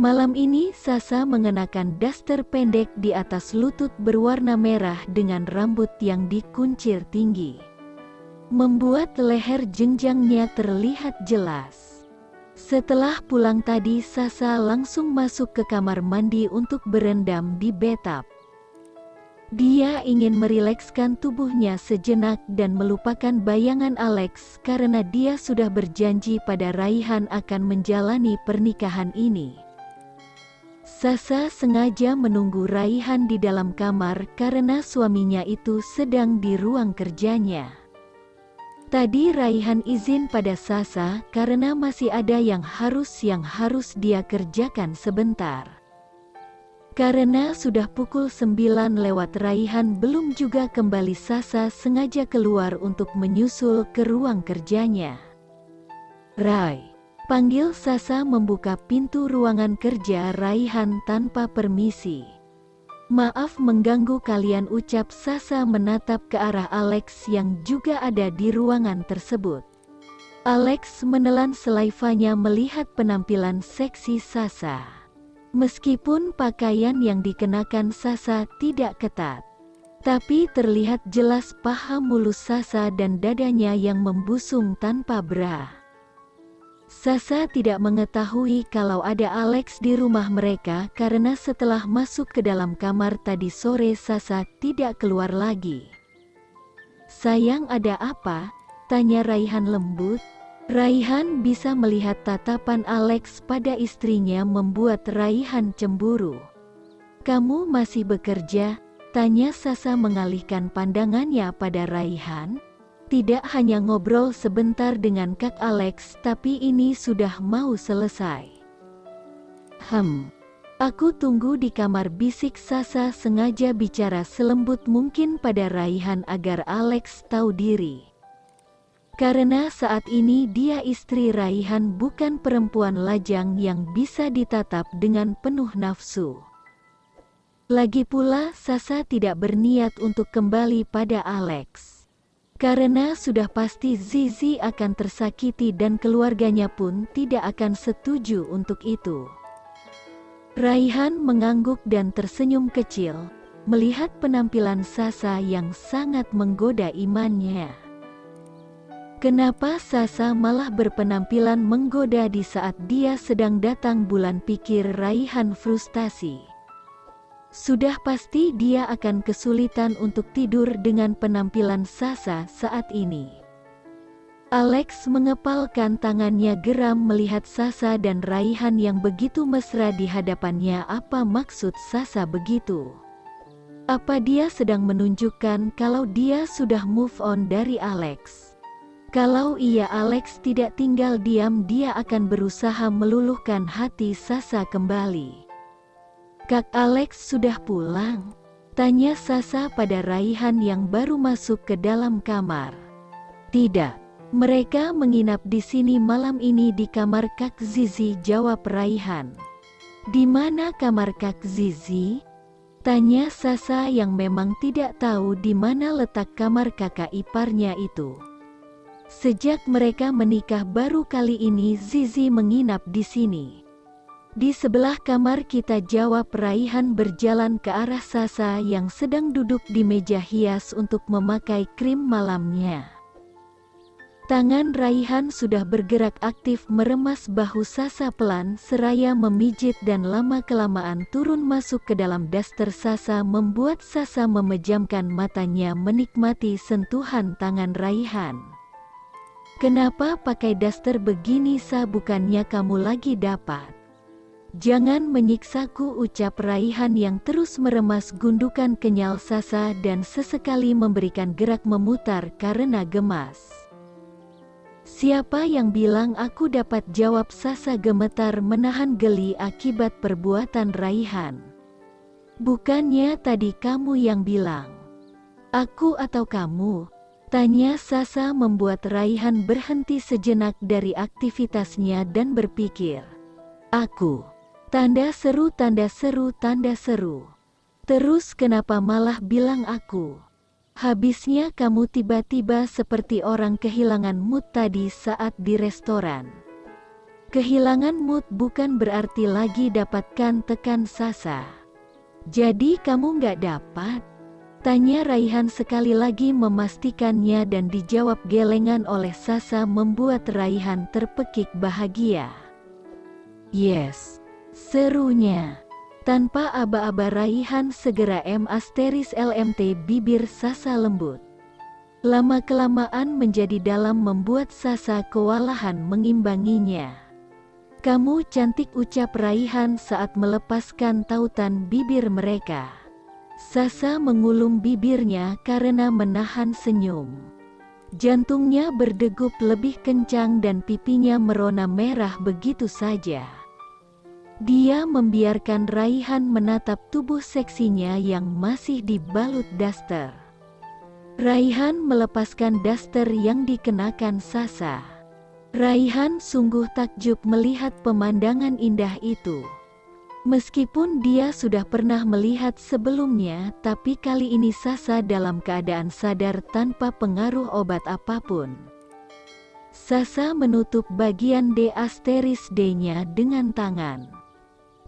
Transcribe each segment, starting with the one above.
Malam ini Sasa mengenakan daster pendek di atas lutut berwarna merah dengan rambut yang dikuncir tinggi, membuat leher jenjangnya terlihat jelas. Setelah pulang tadi, Sasa langsung masuk ke kamar mandi untuk berendam di bathtub. Dia ingin merilekskan tubuhnya sejenak dan melupakan bayangan Alex karena dia sudah berjanji pada Raihan akan menjalani pernikahan ini. Sasa sengaja menunggu Raihan di dalam kamar karena suaminya itu sedang di ruang kerjanya. Tadi Raihan izin pada Sasa karena masih ada yang harus dia kerjakan sebentar. Karena sudah pukul 9 lewat, Raihan belum juga kembali. Sasa sengaja keluar untuk menyusul ke ruang kerjanya. "Rai," panggil Sasa membuka pintu ruangan kerja Raihan tanpa permisi. "Maaf mengganggu kalian," ucap Sasa menatap ke arah Alex yang juga ada di ruangan tersebut. Alex menelan selaivanya melihat penampilan seksi Sasa. Meskipun pakaian yang dikenakan Sasa tidak ketat, tapi terlihat jelas paha mulus Sasa dan dadanya yang membusung tanpa bra. Sasa tidak mengetahui kalau ada Alex di rumah mereka karena setelah masuk ke dalam kamar tadi sore Sasa tidak keluar lagi. "Sayang, ada apa?" tanya Raihan lembut. Raihan bisa melihat tatapan Alex pada istrinya membuat Raihan cemburu. "Kamu masih bekerja?" tanya Sasa mengalihkan pandangannya pada Raihan. "Tidak, hanya ngobrol sebentar dengan Kak Alex, tapi ini sudah mau selesai." Aku tunggu di kamar," bisik Sasa sengaja bicara selembut mungkin pada Raihan agar Alex tahu diri. Karena saat ini dia istri Raihan, bukan perempuan lajang yang bisa ditatap dengan penuh nafsu. Lagi pula Sasa tidak berniat untuk kembali pada Alex. Karena sudah pasti Zizi akan tersakiti dan keluarganya pun tidak akan setuju untuk itu. Raihan mengangguk dan tersenyum kecil, melihat penampilan Sasa yang sangat menggoda imannya. Kenapa Sasa malah berpenampilan menggoda di saat dia sedang datang bulan, pikir Raihan frustasi. Sudah pasti dia akan kesulitan untuk tidur dengan penampilan Sasa saat ini. Alex mengepalkan tangannya geram melihat Sasa dan Raihan yang begitu mesra di hadapannya. Apa maksud Sasa begitu? Apa dia sedang menunjukkan kalau dia sudah move on dari Alex? Kalau iya, Alex tidak tinggal diam, dia akan berusaha meluluhkan hati Sasa kembali. "Kak Alex sudah pulang?" tanya Sasa pada Raihan yang baru masuk ke dalam kamar. "Tidak, mereka menginap di sini malam ini di kamar Kak Zizi," jawab Raihan. "Di mana kamar Kak Zizi?" tanya Sasa yang memang tidak tahu di mana letak kamar kakak iparnya itu. "Sejak mereka menikah baru kali ini Zizi menginap di sini." "Di sebelah kamar kita," jawab Raihan berjalan ke arah Sasa yang sedang duduk di meja hias untuk memakai krim malamnya. Tangan Raihan sudah bergerak aktif meremas bahu Sasa pelan seraya memijit dan lama-kelamaan turun masuk ke dalam daster Sasa, membuat Sasa memejamkan matanya menikmati sentuhan tangan Raihan. "Kenapa pakai daster begini, Sa? Bukannya kamu lagi dapat?" "Jangan menyiksaku," ucap Raihan yang terus meremas gundukan kenyal Sasa dan sesekali memberikan gerak memutar karena gemas. "Siapa yang bilang aku dapat?" jawab Sasa gemetar menahan geli akibat perbuatan Raihan. "Bukannya tadi kamu yang bilang?" "Aku atau kamu?" tanya Sasa membuat Raihan berhenti sejenak dari aktivitasnya dan berpikir. "Aku." Tanda seru, tanda seru, tanda seru. "Terus kenapa malah bilang aku? Habisnya kamu tiba-tiba seperti orang kehilangan mood tadi saat di restoran." Kehilangan mood bukan berarti lagi dapatkan tekan Sasa. Jadi kamu nggak dapat? Tanya Raihan sekali lagi memastikannya dan dijawab gelengan oleh Sasa membuat Raihan terpekik bahagia. Yes, serunya. Tanpa aba-aba Raihan segera LMT bibir Sasa lembut. Lama-kelamaan menjadi dalam membuat Sasa kewalahan mengimbanginya. Kamu cantik, ucap Raihan saat melepaskan tautan bibir mereka. Sasa mengulum bibirnya karena menahan senyum. Jantungnya berdegup lebih kencang dan pipinya merona merah begitu saja. Dia membiarkan Raihan menatap tubuh seksinya yang masih dibalut daster. Raihan melepaskan daster yang dikenakan Sasa. Raihan sungguh takjub melihat pemandangan indah itu. Meskipun dia sudah pernah melihat sebelumnya, tapi kali ini Sasa dalam keadaan sadar tanpa pengaruh obat apapun. Sasa menutup bagian D'-nya dengan tangan.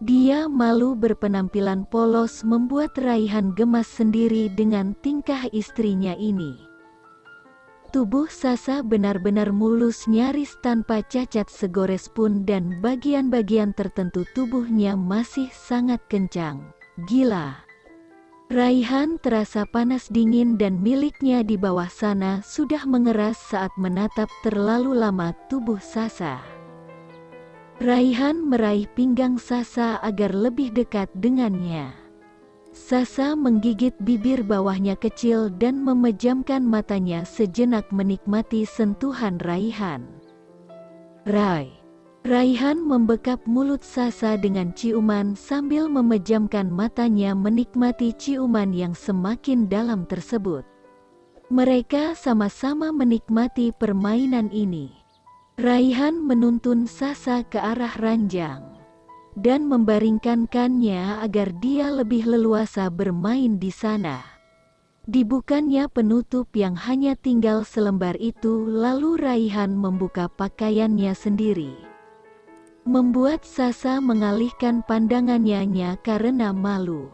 Dia malu berpenampilan polos membuat Raihan gemas sendiri dengan tingkah istrinya ini. Tubuh Sasa benar-benar mulus, nyaris tanpa cacat segores pun, dan bagian-bagian tertentu tubuhnya masih sangat kencang. Gila. Raihan terasa panas dingin dan miliknya di bawah sana sudah mengeras saat menatap terlalu lama tubuh Sasa. Raihan meraih pinggang Sasa agar lebih dekat dengannya. Sasa menggigit bibir bawahnya kecil dan memejamkan matanya sejenak menikmati sentuhan Raihan. Raihan membekap mulut Sasa dengan ciuman sambil memejamkan matanya menikmati ciuman yang semakin dalam tersebut. Mereka sama-sama menikmati permainan ini. Raihan menuntun Sasa ke arah ranjang dan membaringkannya agar dia lebih leluasa bermain di sana. Dibukanya penutup yang hanya tinggal selembar itu, lalu Raihan membuka pakaiannya sendiri. Membuat Sasa mengalihkan pandangannya karena malu.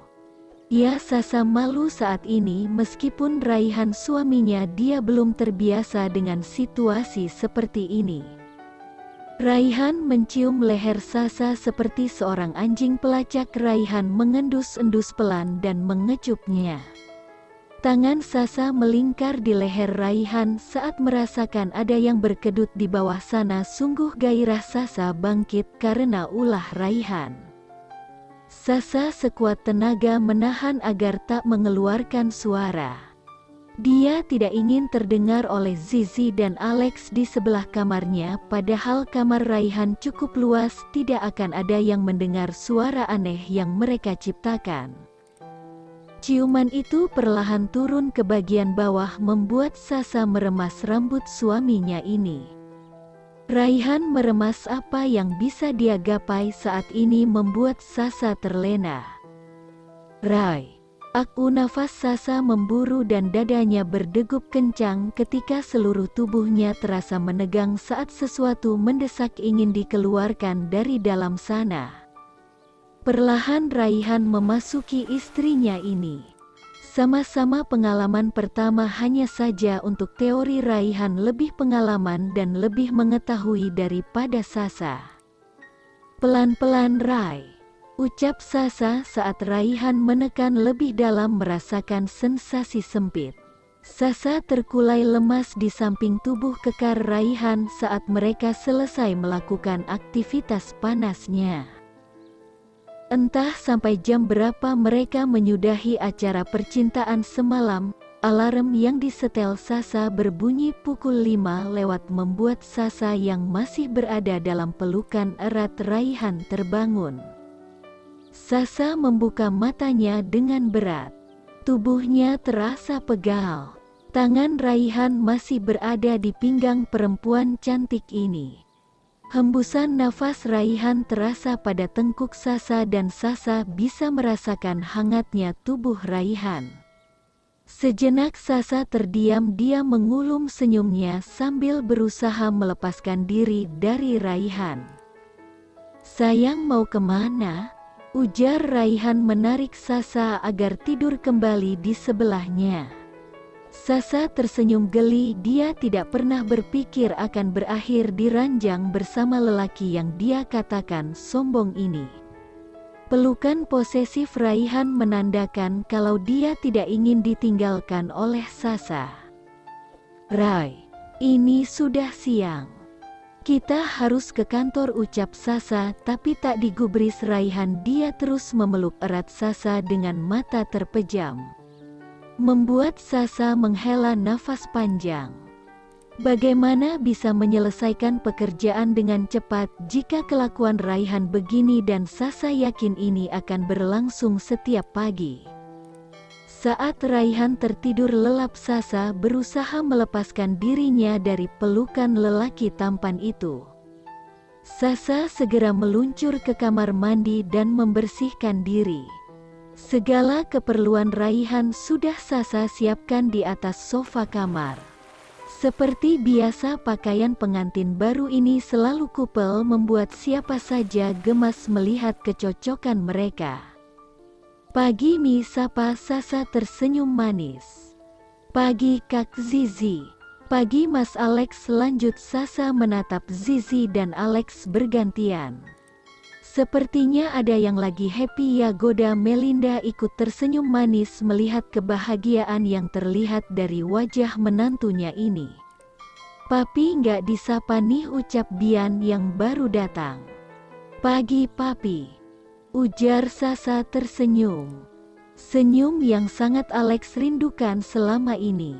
Ya, Sasa malu saat ini meskipun Raihan suaminya, dia belum terbiasa dengan situasi seperti ini. Raihan mencium leher Sasa seperti seorang anjing pelacak. Raihan mengendus-endus pelan dan mengecupnya. Tangan Sasa melingkar di leher Raihan saat merasakan ada yang berkedut di bawah sana. Sungguh gairah Sasa bangkit karena ulah Raihan. Sasa sekuat tenaga menahan agar tak mengeluarkan suara. Dia tidak ingin terdengar oleh Zizi dan Alex di sebelah kamarnya, padahal kamar Raihan cukup luas, tidak akan ada yang mendengar suara aneh yang mereka ciptakan. Ciuman itu perlahan turun ke bagian bawah membuat Sasa meremas rambut suaminya ini. Raihan meremas apa yang bisa dia gapai saat ini membuat Sasa terlena. Aku nafas Sasa memburu dan dadanya berdegup kencang ketika seluruh tubuhnya terasa menegang saat sesuatu mendesak ingin dikeluarkan dari dalam sana. Perlahan Raihan memasuki istrinya ini. Sama-sama pengalaman pertama, hanya saja untuk teori Raihan lebih pengalaman dan lebih mengetahui daripada Sasa. Pelan-pelan ucap Sasa saat Raihan menekan lebih dalam merasakan sensasi sempit. Sasa terkulai lemas di samping tubuh kekar Raihan saat mereka selesai melakukan aktivitas panasnya. Entah sampai jam berapa mereka menyudahi acara percintaan semalam. Alarm yang disetel Sasa berbunyi pukul 5 lewat membuat Sasa yang masih berada dalam pelukan erat Raihan terbangun. Sasa membuka matanya dengan berat. Tubuhnya terasa pegal. Tangan Raihan masih berada di pinggang perempuan cantik ini. Hembusan nafas Raihan terasa pada tengkuk Sasa dan Sasa bisa merasakan hangatnya tubuh Raihan. Sejenak Sasa terdiam, dia mengulum senyumnya sambil berusaha melepaskan diri dari Raihan. Sayang, mau kemana? Ujar Raihan menarik Sasa agar tidur kembali di sebelahnya. Sasa tersenyum geli, dia tidak pernah berpikir akan berakhir di ranjang bersama lelaki yang dia katakan sombong ini. Pelukan posesif Raihan menandakan kalau dia tidak ingin ditinggalkan oleh Sasa. Rai, ini sudah siang. Kita harus ke kantor, ucap Sasa, tapi tak digubris Raihan, dia terus memeluk erat Sasa dengan mata terpejam. Membuat Sasa menghela nafas panjang. Bagaimana bisa menyelesaikan pekerjaan dengan cepat jika kelakuan Raihan begini, dan Sasa yakin ini akan berlangsung setiap pagi. Saat Raihan tertidur lelap, Sasa berusaha melepaskan dirinya dari pelukan lelaki tampan itu. Sasa segera meluncur ke kamar mandi dan membersihkan diri. Segala keperluan Raihan sudah Sasa siapkan di atas sofa kamar. Seperti biasa, pakaian pengantin baru ini selalu kupel, membuat siapa saja gemas melihat kecocokan mereka. Pagi Mi, sapa Sasa tersenyum manis. Pagi Kak Zizi. Pagi Mas Alex, lanjut Sasa menatap Zizi dan Alex bergantian. Sepertinya ada yang lagi happy ya, goda Melinda ikut tersenyum manis melihat kebahagiaan yang terlihat dari wajah menantunya ini. Papi nggak disapa nih, ucap Bian yang baru datang. Pagi Papi, ujar Sasa tersenyum. Senyum yang sangat Alex rindukan selama ini.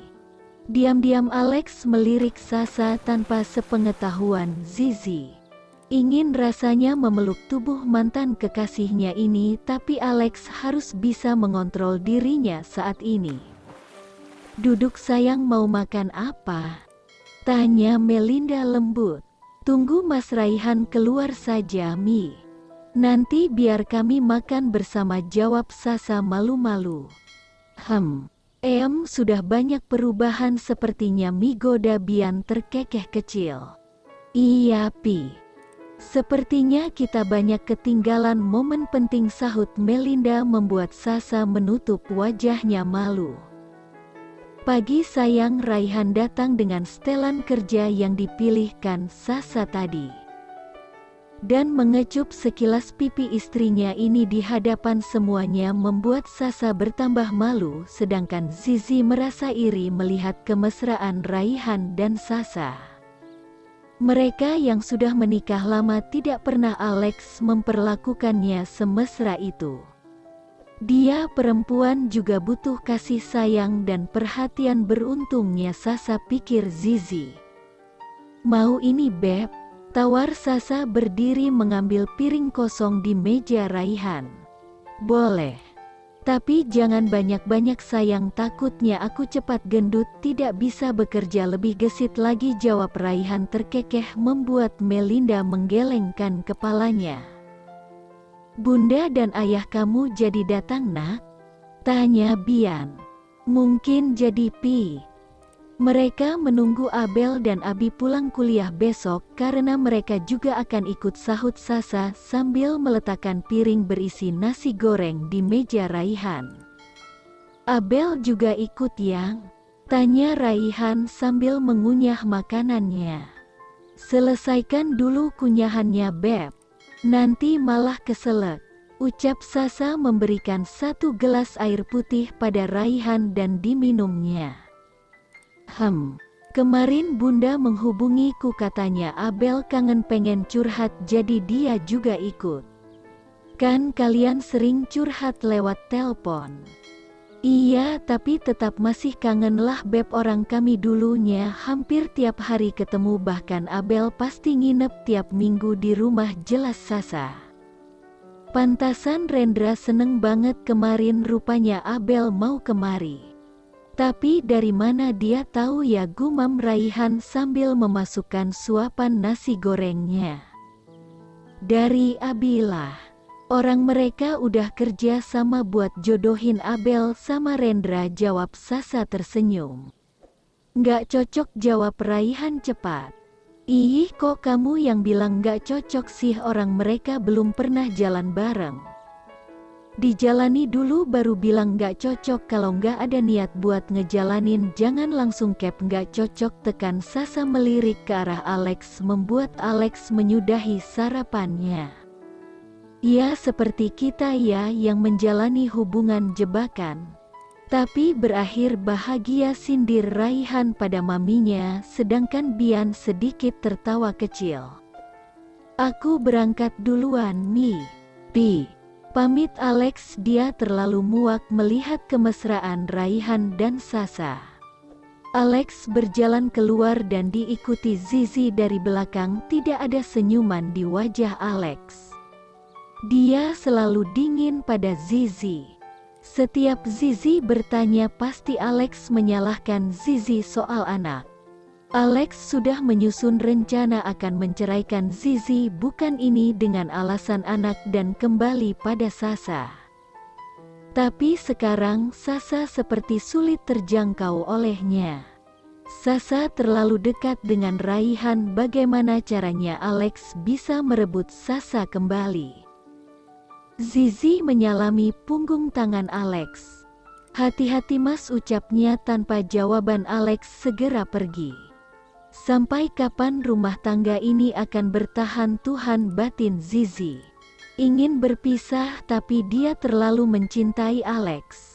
Diam-diam Alex melirik Sasa tanpa sepengetahuan Zizi. Ingin rasanya memeluk tubuh mantan kekasihnya ini, tapi Alex harus bisa mengontrol dirinya saat ini. Duduk sayang, mau makan apa? Tanya Melinda lembut. Tunggu Mas Raihan keluar saja Mi. Nanti biar kami makan bersama, jawab Sasa malu-malu. Sudah banyak perubahan sepertinya Mi, goda Bian terkekeh kecil. Iya Pi. Sepertinya kita banyak ketinggalan momen penting, sahut Melinda membuat Sasa menutup wajahnya malu. Pagi sayang, Raihan datang dengan setelan kerja yang dipilihkan Sasa tadi. Dan mengecup sekilas pipi istrinya ini di hadapan semuanya membuat Sasa bertambah malu, sedangkan Zizi merasa iri melihat kemesraan Raihan dan Sasa. Mereka yang sudah menikah lama tidak pernah Alex memperlakukannya semesra itu. Dia perempuan juga butuh kasih sayang dan perhatian, beruntungnya Sasa, pikir Zizi. Mau ini Beb? Tawar Sasa berdiri mengambil piring kosong di meja Raihan. Boleh. Tapi jangan banyak-banyak sayang, takutnya aku cepat gendut, tidak bisa bekerja lebih gesit lagi, jawab Raihan terkekeh membuat Melinda menggelengkan kepalanya. Bunda dan ayah kamu jadi datang nak? Tanya Bian. Mungkin jadi Pi. Mereka menunggu Abel dan Abi pulang kuliah besok karena mereka juga akan ikut, sahut Sasa sambil meletakkan piring berisi nasi goreng di meja Raihan. Abel juga ikut yang? Tanya Raihan sambil mengunyah makanannya. Selesaikan dulu kunyahannya Beb. Nanti malah keselak, ucap Sasa memberikan satu gelas air putih pada Raihan dan diminumnya. Kemarin Bunda menghubungiku, katanya Abel kangen pengen curhat jadi dia juga ikut. Kan kalian sering curhat lewat telepon. Iya, tapi tetap masih kangen lah Beb, orang kami dulunya hampir tiap hari ketemu, bahkan Abel pasti nginep tiap minggu di rumah, jelas Sasa. Pantasan Rendra seneng banget kemarin, rupanya Abel mau kemari. Tapi dari mana dia tahu ya, gumam Raihan sambil memasukkan suapan nasi gorengnya. Dari Abilah. Orang mereka udah kerja sama buat jodohin Abel sama Rendra, jawab Sasa tersenyum. Nggak cocok, jawab Raihan cepat. Ih, kok kamu yang bilang gak cocok sih, orang mereka belum pernah jalan bareng. Dijalani dulu baru bilang gak cocok, kalau gak ada niat buat ngejalanin jangan langsung cap gak cocok, tekan Sasa melirik ke arah Alex membuat Alex menyudahi sarapannya. Ya seperti kita ya yang menjalani hubungan jebakan. Tapi berakhir bahagia, sindir Raihan pada maminya, sedangkan Bian sedikit tertawa kecil. Aku berangkat duluan Mi. Pi. Pamit Alex, dia terlalu muak melihat kemesraan Raihan dan Sasa. Alex berjalan keluar dan diikuti Zizi dari belakang, tidak ada senyuman di wajah Alex. Dia selalu dingin pada Zizi. Setiap Zizi bertanya pasti Alex menyalahkan Zizi soal anak. Alex sudah menyusun rencana akan menceraikan Zizi bukan ini dengan alasan anak dan kembali pada Sasa. Tapi sekarang Sasa seperti sulit terjangkau olehnya. Sasa terlalu dekat dengan Raihan, bagaimana caranya Alex bisa merebut Sasa kembali? Zizi menyalami punggung tangan Alex. Hati-hati mas, ucapnya tanpa jawaban. Alex segera pergi. Sampai kapan rumah tangga ini akan bertahan, Tuhan, batin Zizi. Ingin berpisah tapi dia terlalu mencintai Alex.